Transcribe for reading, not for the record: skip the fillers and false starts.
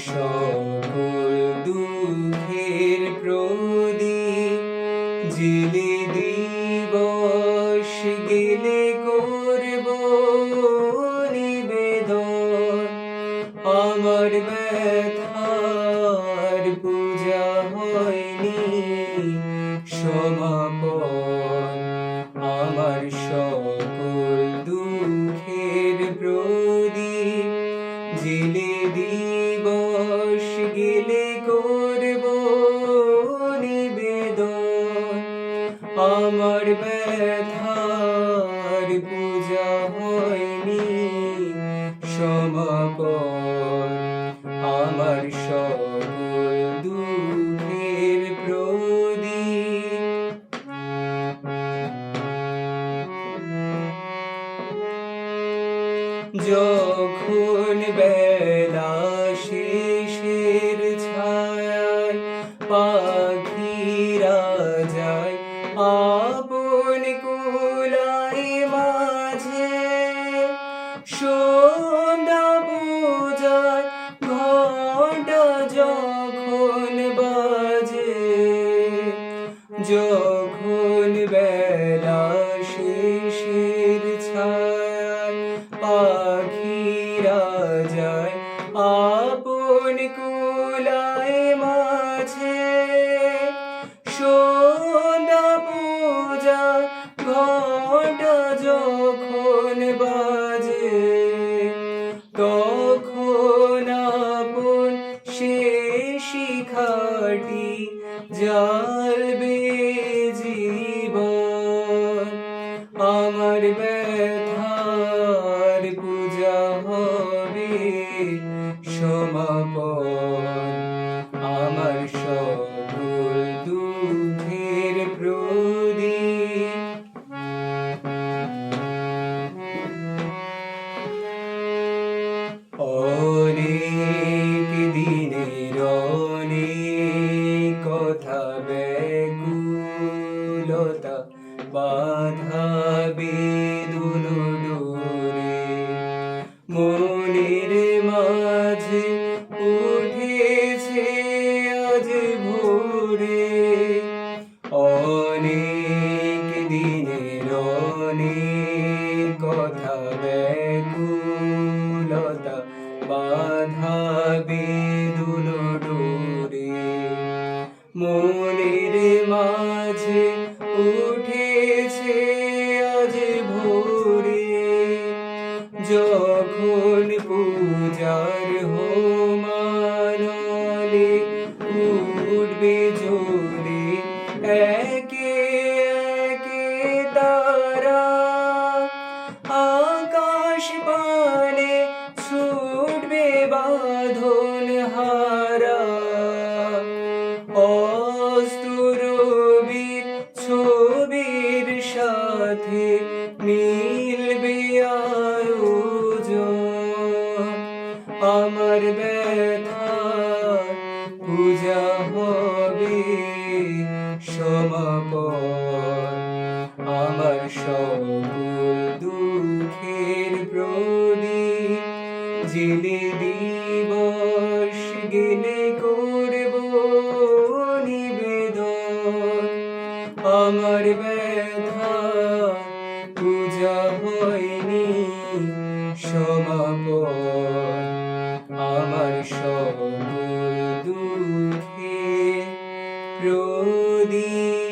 সকল দুঃখের প্রদীপ জেলে দিবস গেলে করব নিবেদন। আমার ব্যথার পূজা হয়নি সমাপন। আমার সকল দুঃখের প্রদীপ জেলে দিবস গেলে করব নিবেদন। আমার ব্যথার পূজা হয়নি সমাপন। আমার সকল দুঃখের প্রদীপ যখন বেলা শেষের ছায়ায় পাখিরা যায় আপন কুলায় মাঝে, সন্ধ্যা পূজার ঘণ্টা যখন বাজে, যখন বেলা শেষের ছায়ায় পাখিরা যায় আপন কুলায় মাঝে, সন্ধ্যা পূজার ঘণ্টা যখন বাজে, তখন আপন সে শিখাটি জ্বালবে জীবন। আমার ব্যথার পূজা হবে সমাপন। আমার সকল দুঃখের প্রদীপ অনেক দিনের অনেক কথা ব্যাকুলতা বাধা বেদন ডোরে মনের মাঝে উঠেছে আজ ভোরে। অনেক দিনের অনেক কথা ব্যাকুলতা বাধা বেদন ডোরে মনের মাঝে উঠেছে আজ ভোরে। যখন পূজার হোমানলে উঠবে জোরে একে একে তারা, আকাশ পানে ছুটবে বাঁধন হারা। অস্তুরবির ছবির সাথে মিলবে আয়োজন। আমার ব্যথার পূজা হবে সমাপন। আমার সকল দুঃখের প্রদীপ জেলে দিবস গেলে করব নিবেদন। আমার ব্যথার পূজা হয়নি সমাপন। আমার সকল দুঃখের প্রদীপ